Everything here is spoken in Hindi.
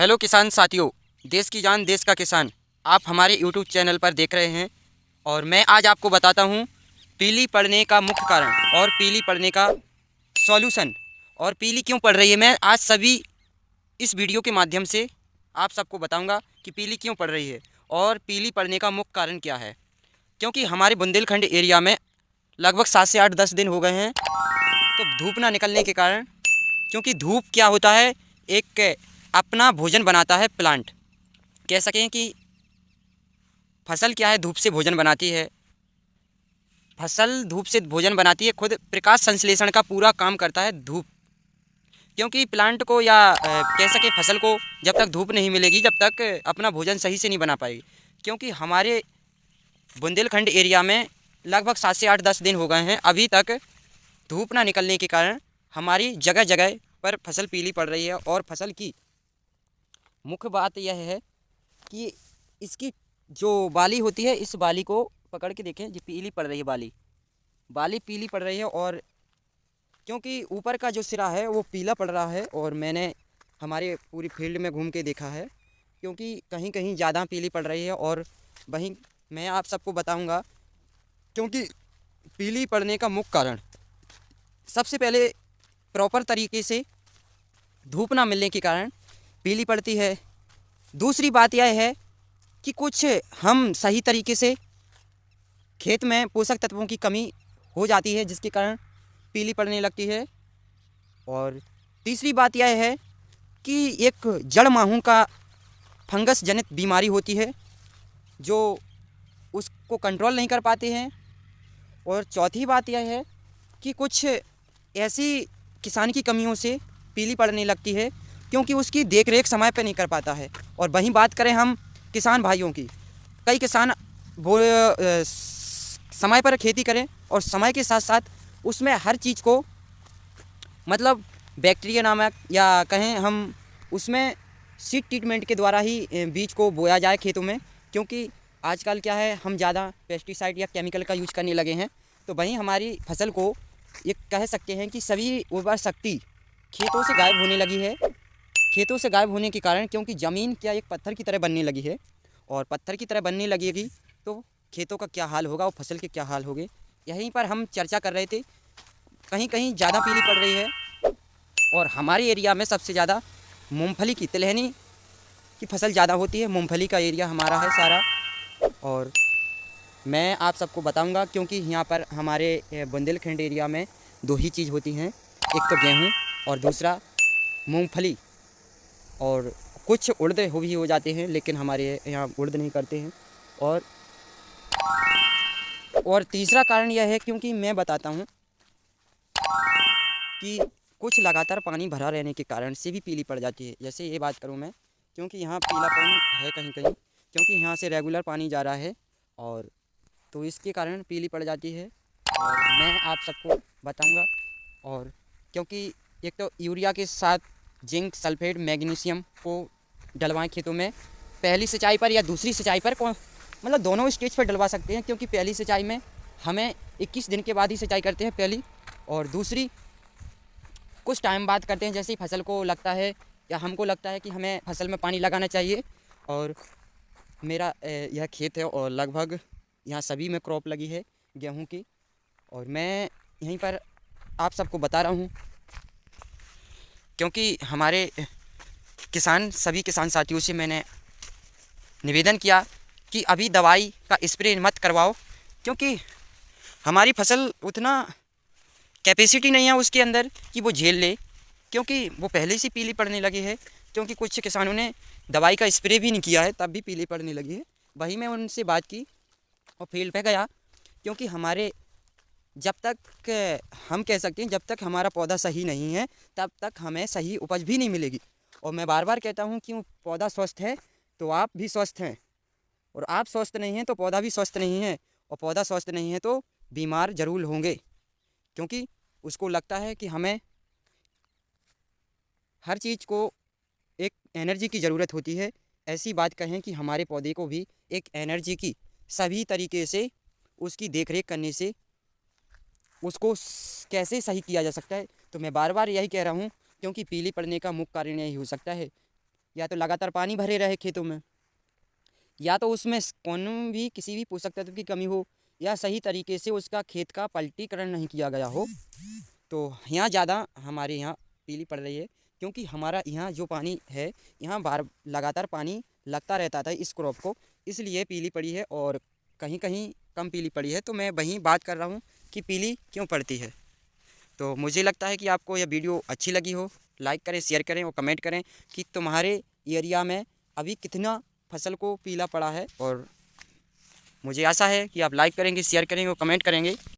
हेलो किसान साथियों, देश की जान देश का किसान, आप हमारे यूट्यूब चैनल पर देख रहे हैं। और मैं आज आपको बताता हूं पीली पड़ने का मुख्य कारण और पीली पड़ने का सॉल्यूशन। और पीली क्यों पड़ रही है, मैं आज सभी इस वीडियो के माध्यम से आप सबको बताऊंगा कि पीली क्यों पड़ रही है और पीली पड़ने का मुख्य कारण क्या है। क्योंकि हमारे बुंदेलखंड एरिया में लगभग 7 से 8-10 दिन हो गए हैं, तो धूप ना निकलने के कारण, क्योंकि धूप क्या होता है, एक अपना भोजन बनाता है प्लांट, कह सकें कि फसल क्या है, धूप से भोजन बनाती है। फसल धूप से भोजन बनाती है, खुद प्रकाश संश्लेषण का पूरा काम करता है धूप। क्योंकि प्लांट को या कह सकें फसल को जब तक धूप नहीं मिलेगी, जब तक अपना भोजन सही से नहीं बना पाएगी। क्योंकि हमारे बुंदेलखंड एरिया में लगभग 7 से 8-10 दिन हो गए हैं, अभी तक धूप ना निकलने के कारण हमारी जगह जगह पर फसल पीली पड़ रही है। और फसल की मुख्य बात यह है कि इसकी जो बाली होती है, इस बाली को पकड़ के देखें, जी पीली पड़ रही है, बाली पीली पड़ रही है। और क्योंकि ऊपर का जो सिरा है वो पीला पड़ रहा है, और मैंने हमारे पूरी फील्ड में घूम के देखा है, क्योंकि कहीं कहीं ज़्यादा पीली पड़ रही है। और वहीं मैं आप सबको बताऊंगा, क्योंकि पीली पड़ने का मुख्य कारण सबसे पहले प्रॉपर तरीके से धूप ना मिलने के कारण पीली पड़ती है। दूसरी बात यह है कि कुछ हम सही तरीके से खेत में पोषक तत्वों की कमी हो जाती है, जिसके कारण पीली पड़ने लगती है। और तीसरी बात यह है कि एक जड़ माहू का फंगस जनित बीमारी होती है, जो उसको कंट्रोल नहीं कर पाते हैं। और चौथी बात यह है कि कुछ ऐसी किसान की कमियों से पीली पड़ने लगती है, क्योंकि उसकी देख रेख समय पर नहीं कर पाता है। और वहीं बात करें हम किसान भाइयों की, कई किसान वो समय पर खेती करें और समय के साथ साथ उसमें हर चीज़ को, मतलब बैक्टीरिया नामक, या कहें हम उसमें सीड ट्रीटमेंट के द्वारा ही बीज को बोया जाए खेतों में। क्योंकि आजकल क्या है, हम ज़्यादा पेस्टिसाइड या केमिकल का यूज़ करने लगे हैं, तो वहीं हमारी फसल को ये कह सकते हैं कि सभी उर्वर शक्ति खेतों से गायब होने लगी है। खेतों से गायब होने के कारण, क्योंकि ज़मीन क्या एक पत्थर की तरह बनने लगी है, और पत्थर की तरह बनने लगेगी तो खेतों का क्या हाल होगा और फसल के क्या हाल होंगे। यहीं पर हम चर्चा कर रहे थे, कहीं कहीं ज़्यादा पीली पड़ रही है। और हमारे एरिया में सबसे ज़्यादा मूंगफली की, तिलहनी की फसल ज़्यादा होती है, मूंगफली का एरिया हमारा है सारा। और मैं आप सबको बताऊंगा, क्योंकि यहाँ पर हमारे बुंदेलखंड एरिया में दो ही चीज़ होती हैं, एक तो गेहूँ और दूसरा मूंगफली। और कुछ उड़द भी हो जाते हैं, लेकिन हमारे यहाँ उड़द नहीं करते हैं। और तीसरा कारण यह है, क्योंकि मैं बताता हूँ कि कुछ लगातार पानी भरा रहने के कारण से भी पीली पड़ जाती है। जैसे ये बात करूँ मैं, क्योंकि यहाँ पीलापन है कहीं कहीं, क्योंकि यहाँ से रेगुलर पानी जा रहा है, और तो इसके कारण पीली पड़ जाती है। और मैं आप सबको बताऊंगा। और क्योंकि एक तो यूरिया के साथ जिंक सल्फेट मैग्नीशियम को डलवाएं खेतों में, पहली सिंचाई पर या दूसरी सिंचाई पर, मतलब दोनों स्टेज पर डलवा सकते हैं। क्योंकि पहली सिंचाई में हमें 21 दिन के बाद ही सिंचाई करते हैं पहली, और दूसरी कुछ टाइम बाद करते हैं, जैसे ही फसल को लगता है या हमको लगता है कि हमें फसल में पानी लगाना चाहिए। और मेरा यह खेत है, और लगभग यहाँ सभी में क्रॉप लगी है गेहूं की। और मैं यहीं पर आप सबको बता रहा हूँ, क्योंकि हमारे सभी किसान साथियों से मैंने निवेदन किया कि अभी दवाई का स्प्रे मत करवाओ, क्योंकि हमारी फसल उतना कैपेसिटी नहीं है उसके अंदर कि वो झेल ले, क्योंकि वो पहले से पीली पड़ने लगी है। क्योंकि कुछ किसानों ने दवाई का स्प्रे भी नहीं किया है, तब भी पीली पड़ने लगी है। वही मैं उनसे बात की और फील्ड पे गया, क्योंकि हमारे जब तक हम कह सकते हैं, जब तक हमारा पौधा सही नहीं है, तब तक हमें सही उपज भी नहीं मिलेगी। और मैं बार बार कहता हूँ कि पौधा स्वस्थ है तो आप भी स्वस्थ हैं, और आप स्वस्थ नहीं हैं तो पौधा भी स्वस्थ नहीं है, और पौधा स्वस्थ नहीं है तो बीमार ज़रूर होंगे। क्योंकि उसको लगता है कि हमें हर चीज़ को एक एनर्जी की ज़रूरत होती है। ऐसी बात कहें कि हमारे पौधे को भी एक एनर्जी की, सभी तरीके से उसकी देखरेख करने से उसको कैसे सही किया जा सकता है। तो मैं बार बार यही कह रहा हूँ, क्योंकि पीली पड़ने का मुख्य कारण यही हो सकता है या तो लगातार पानी भरे रहे खेतों में, या तो उसमें कौन भी किसी भी पोषक तत्व की कमी हो, या सही तरीके से उसका खेत का पलटीकरण नहीं किया गया हो। तो यहाँ ज़्यादा हमारे यहाँ पीली पड़ रही है, क्योंकि हमारा यहाँ जो पानी है, यहाँ लगातार पानी लगता रहता था इस क्रॉप को, इसलिए पीली पड़ी है। और कहीं कहीं कम पीली पड़ी है, तो मैं वहीं बात कर रहा हूँ कि पीली क्यों पड़ती है। तो मुझे लगता है कि आपको यह वीडियो अच्छी लगी हो। लाइक करें, शेयर करें और कमेंट करें कि तुम्हारे एरिया में अभी कितना फसल को पीला पड़ा है। और मुझे आशा है कि आप लाइक करेंगे, शेयर करेंगे और कमेंट करेंगे।